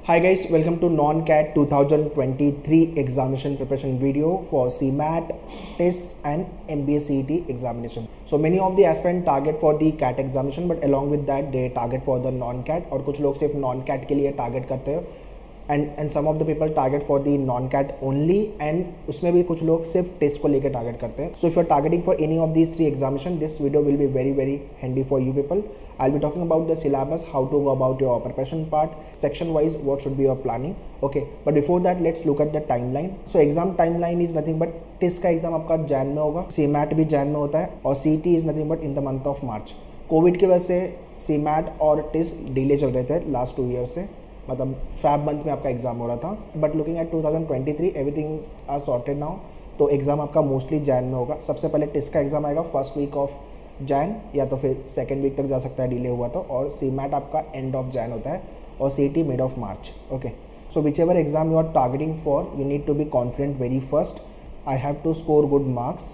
Hi guys, welcome to Non-CAT 2023 examination preparation video for CMAT, TIS and MBA CET examination. So many of the aspirants target for the CAT examination, but along with that they target for the non-CAT और कुछ लोग सिर्फ non-CAT के लिए target करते हैं and some of the people target for the non-CAT only and उसमें भी कुछ लोग सिर्फ टेस्ट को लेकर टारगेट करते हैं. So if you are targeting for any of these three examination, this video will be very handy for you people. I'll be talking about the syllabus, how to go about your preparation part, section wise what should be your planning. Okay, but before that let's look at the timeline. So exam timeline is nothing but test का exam आपका Jan में होगा, CMAT भी जैन में होता है और CET is nothing but in the month of March. Covid की वजह से सीमैट और टेस्ट डिले चल रहे थे लास्ट 2 ईयर से, मतलब फैब मंथ में आपका एग्जाम हो रहा था. But looking at 2023 everything are sorted now, तो एग्जाम आपका मोस्टली जैन में होगा. सबसे पहले टेस्ट का एग्जाम आएगा फर्स्ट वीक ऑफ जैन या तो फिर सेकेंड वीक तक जा सकता है डिले हुआ तो, और सीमैट आपका एंड ऑफ जैन होता है और CET mid of March. Okay, so whichever exam you are targeting for you need to be confident very first. I have to score good marks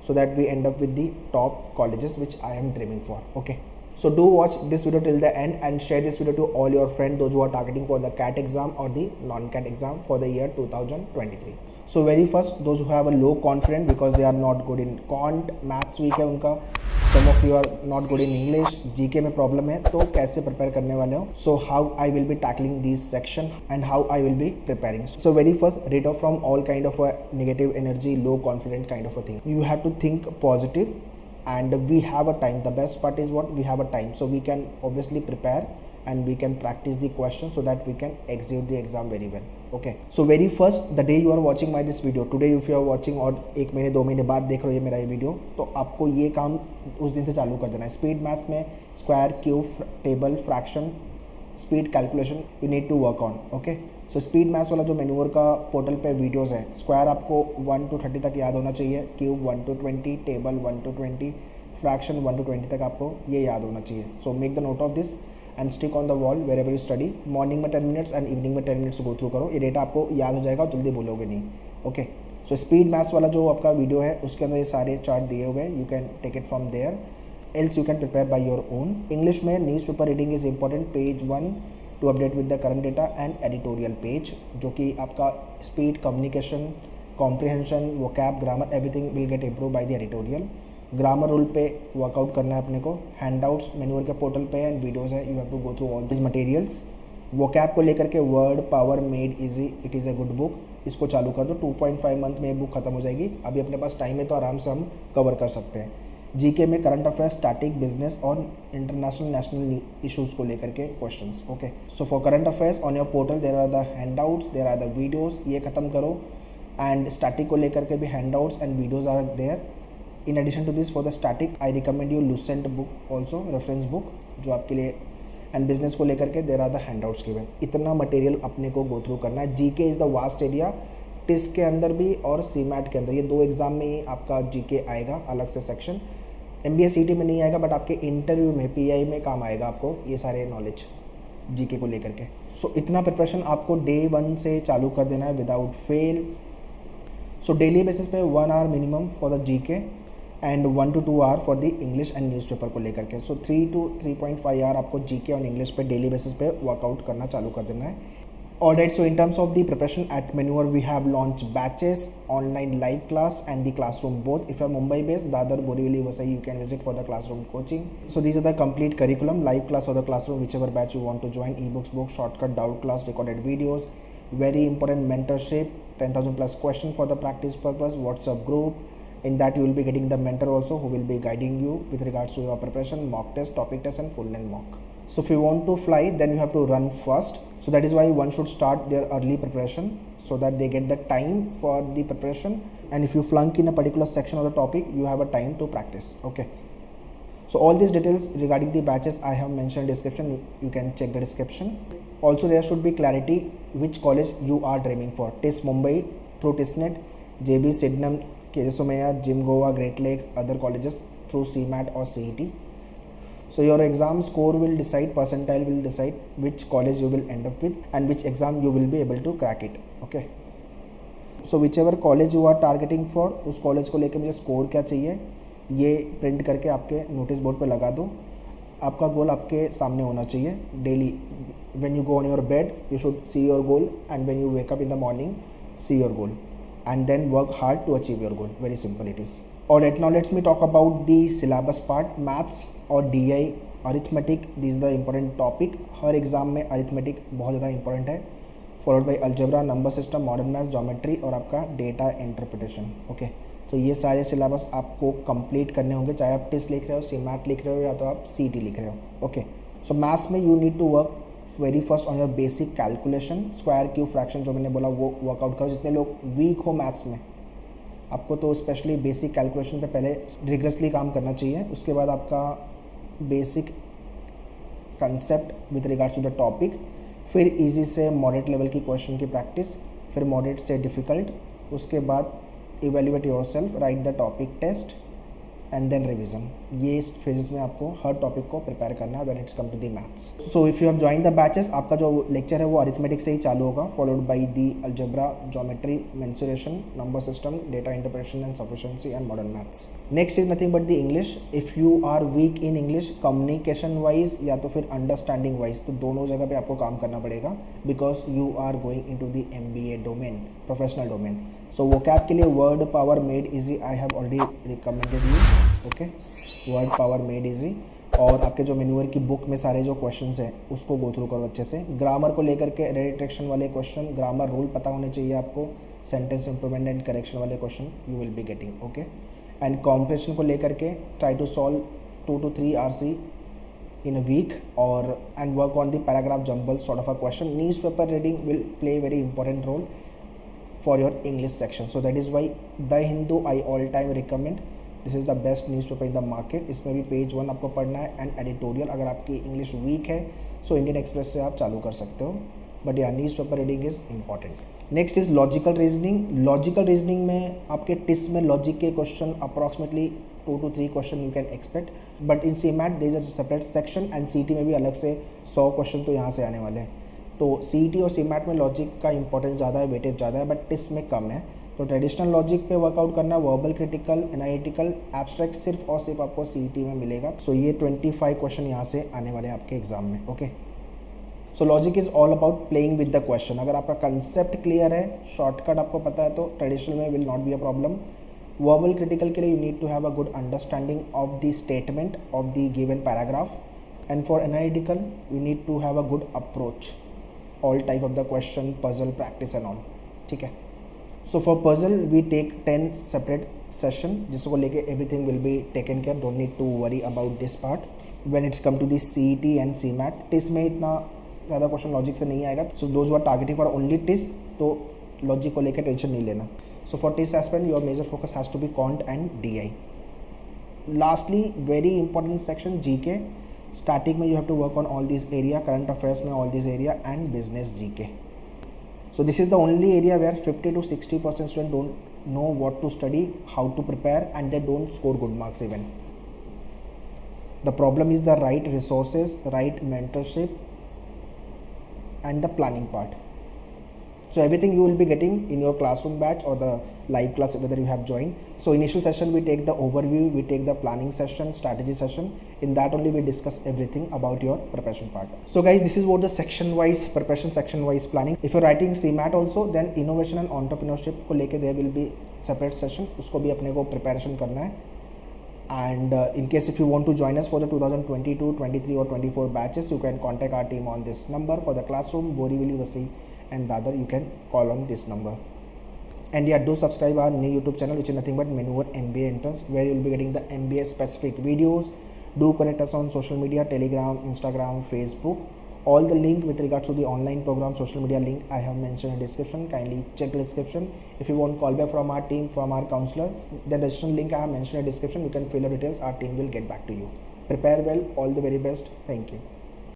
so that we end up with the top colleges which I am dreaming for. Okay, so do watch this video till the end and share this video to all your friends, those who are targeting for the CAT exam or the non-CAT exam for the year 2023. So very first, those who have a low confidence because they are not good in quant, maths weak है उनका, some of you are not good in English, GK में problem है, तो कैसे prepare करने वाले हो? So how I will be tackling these section and how I will be preparing. So very first, rid off from all kind of a negative energy, low confident kind of a thing. You have to think positive and we have a time. The best part is what? We have a time, so we can obviously prepare and we can practice the questions so that we can execute the exam very well. Okay, so very first, the day you are watching my this video today, if you are watching और 1 महीने 2 महीने बाद देख रहे हो ये मेरा ये वीडियो, तो आपको ये काम उस दिन से चालू कर देना है. स्पीड मैथ्स में square, cube, table, fraction, speed calculation you need to work on. Okay, so speed maths वाला जो मैन्यूअर का पोर्टल पे वीडियोस है, स्क्वायर आपको 1 to 30 तक याद होना चाहिए, cube 1 to 20, table 1 to 20, fraction 1 to 20 तक आपको ये याद होना चाहिए. So make the note of this and stick on the wall wherever you study. Morning में 10 मिनट्स एंड इवनिंग में 10 मिनट्स गो थ्रू करो, ये डेटा आपको याद हो जाएगा और जल्दी बोलोगे नहीं. ओके, सो स्पीड मैथ्स वाला जो आपका वीडियो है उसके अंदर ये सारे चार्ट दिए हुए हैं, you can take it from there, else you can prepare by your own. English में newspaper reading is important, page 1 to update with the current data and editorial page, जो कि आपका speed, communication, comprehension, vocab, grammar everything will get improve by the editorial. Grammar rule पे workout करना है अपने को. Handouts मैन्यूअर के पोर्टल पे एंड वीडियोज़ है, you have to go through all this materials. Vocab को लेकर के word power made easy, it is a good book, इसको चालू कर दो. 2.5 मंथ में ये बुक खत्म हो जाएगी. अभी अपने पास टाइम है तो आराम से हम कवर कर सकते हैं. जीके में करंट अफेयर्स, स्टैटिक, बिजनेस और इंटरनेशनल नेशनल इशूज़ को लेकर के questions. Okay, so for current affairs on your portal there are the handouts, there are the videos, ये खत्म करो. एंड स्टैटिक को लेकर के भी handouts and videos are there. In addition to this, for the static, I recommend you Lucent book also, reference book, जो आपके लिए, एंड बिजनेस को लेकर के there are the handouts given. इतना मटेरियल अपने को गो थ्रू करना है. GK is the vast area, टिस के अंदर भी और सीमैट के अंदर, ये 2 एग्जाम में ही आपका जीके आएगा अलग से सेक्शन. एमबीए सीईटी में नहीं आएगा बट आपके इंटरव्यू में, पीआई में काम आएगा आपको ये सारे नॉलेज जीके को लेकर के. सो इतना प्रिपरेशन आपको डे 1 से चालू कर देना है without fail. So daily basis पे 1 hour minimum for the GK and 1 to 2 hour for the English and newspaper को लेकर के. सो 3 to 3.5 hour आपको जीके और इंग्लिश पे डेली बेसिस पे वर्कआउट करना चालू कर देना है. Alright, so in terms of the preparation at मैन्यूअर we have launch batches, online live class and the classroom both. If you are Mumbai based, Dadar, Borivali, Vasai, you can visit for the classroom coaching. So this are the complete curriculum, live class और the classroom, whichever batch you want to join, e books, book, shortcut, doubt class, recorded videos, very important mentorship, 10,000 plus question for the practice purpose, WhatsApp group. In that you will be getting the mentor also who will be guiding you with regards to your preparation, mock test, topic test and full length mock. So if you want to fly, then you have to run first. So that is why one should start their early preparation so that they get the time for the preparation. And if you flunk in a particular section of the topic, you have a time to practice. Okay. So all these details regarding the batches I have mentioned in description. You can check the description. Also there should be clarity which college you are dreaming for. TIS Mumbai through TISNET, JB Sydenham, KJ Somaiya, Jim Goa, Great Lakes, other colleges through CMAT or CET. So your exam score will decide, percentile will decide which college you will end up with and which exam you will be able to crack it. Okay. So whichever college you are targeting for, उस college को लेकर मुझे score क्या चाहिए ये print करके आपके notice board पे लगा दो. आपका गोल आपके सामने होना चाहिए daily. When you go on your bed you should see your goal, and when you wake up in the morning see your goal and then work hard to achieve your goal. Very simple it is. Alright, now let me talk about the syllabus part. Maths और DI, arithmetic, this is the important topic. Her exam में arithmetic बहुत ज़्यादा important है, followed by algebra, number system, modern maths, geometry और आपका data interpretation. Okay, तो ये सारे syllabus आपको complete करने होंगे, चाहे आप TIS लिख रहे हो, CMAT लिख रहे हो या तो आप CET लिख रहे हो. Okay, so maths में you need to work very first on your basic calculation. Square cube fraction जो मैंने बोला वो वर्कआउट करो. जितने लोग वीक हो मैथ्स में, आपको तो स्पेशली बेसिक कैलकुलेशन पे पहले रिगरसली काम करना चाहिए. उसके बाद आपका basic concept with regards to the topic, फिर इजी से मॉडरेट लेवल की क्वेश्चन की प्रैक्टिस, फिर मॉडरेट से डिफ़िकल्ट, उसके बाद evaluate yourself, right the topic test and then revision. ये इस फेजेस में आपको हर टॉपिक को प्रिपेयर करना है when it's come to the maths. So if you have join the batches, आपका जो लेक्चर है वो अरिथमेटिक से ही चालू होगा, followed by the algebra, geometry, mensuration, number system, data interpretation and sufficiency and modern maths. Next is nothing but the English. If you are weak in English, communication wise या तो फिर understanding wise, तो दोनों जगह पे आपको काम करना पड़ेगा, because you are going in to the MBA domain, professional domain. So vocab के लिए word power made easy I have already recommended you. Okay, word power made easy. और आपके जो मेन्यूअर की बुक में सारे जो क्वेश्चंस हैं उसको गो थ्रू करो अच्छे से. ग्रामर को लेकर के रेडिट्रेक्शन वाले क्वेश्चन, ग्रामर रूल पता होने चाहिए आपको, सेंटेंस इंप्रूवमेंट एंड करेक्शन वाले question you will be getting. Okay, and comprehension को लेकर के try to solve 2 to 3 RC in a week, or and work on the paragraph jumble sort of a question. Newspaper reading will play very important role for your English section. So that is why The Hindu I all time recommend. This is the best newspaper in the market. इसमें भी page 1 आपको पढ़ना है and editorial. अगर आपकी English weak है so Indian express से आप चालू कर सकते हो, बट या newspaper reading is important. Next is logical reasoning. Logical reasoning में आपके टिस में लॉजिक के question approximately 2 to 3 question you can expect, but in CMAT there is a separate section and CET में भी अलग से 100 क्वेश्चन तो यहाँ से आने वाले हैं. तो CET और CMAT में लॉजिक का इंपॉर्टेंस ज़्यादा है, वेटेज ज़्यादा है, बट टिस में कम है. तो ट्रेडिशनल लॉजिक पे वर्कआउट करना, वर्बल, क्रिटिकल, एनालिटिकल, एब्स्ट्रैक्ट सिर्फ और सिर्फ आपको CET में मिलेगा. सो ये 25 क्वेश्चन यहाँ से आने वाले हैं आपके एग्जाम में. Okay, so logic is all about playing with the question. अगर आपका कंसेप्ट क्लियर है, शॉर्टकट आपको पता है, तो ट्रेडिशनल में will not be a problem. Verbal critical के लिए you need to have a good understanding of the statement of the given paragraph, and for analytical you need to have a good approach, all type of the question, puzzle, practice and all. ठीक है, so for puzzle we take 10 separate session, जिसको लेके everything will be taken care. Don't need to worry about this part when it's come to the CET and CMAT. TISS में इतना ज़्यादा question logic से नहीं आएगा. So those are targeting for only TISS, तो logic को लेकर टेंशन नहीं लेना. So for TISS aspect your major focus has to be quant and DI. Lastly very important section GK. Starting में you have to work on all this area, current affairs में all this area and business GK. So this is the only area where 50 to 60% students don't know what to study, how to prepare, and they don't score good marks even. The problem is the right resources, right mentorship, and the planning part. So everything you will be getting in your classroom batch or the live class whether you have joined. So initial session we take the overview, we take the planning session, strategy session. In that only we discuss everything about your preparation part. So guys, this is what the section wise preparation, section wise planning. If you're writing CMAT also, then innovation and entrepreneurship को लेके there will be separate session, उसको भी अपने को preparation करना है. And in case if you want to join us for the 2022, 23 or 24 batches, you can contact our team on this number. For the classroom, Borivali, Vasi and Dadar, you can call on this number. And yeah, do subscribe our new YouTube channel, which is nothing but Maneuver MBA Entrance, where you will be getting the MBA specific videos. Do connect us on social media, Telegram, Instagram, Facebook. All the link with regards to the online program, social media link I have mentioned in the description. Kindly check the description. If you want call back from our team, from our counselor, the registration link I have mentioned in the description. You can fill the details. Our team will get back to you. Prepare well. All the very best. Thank you.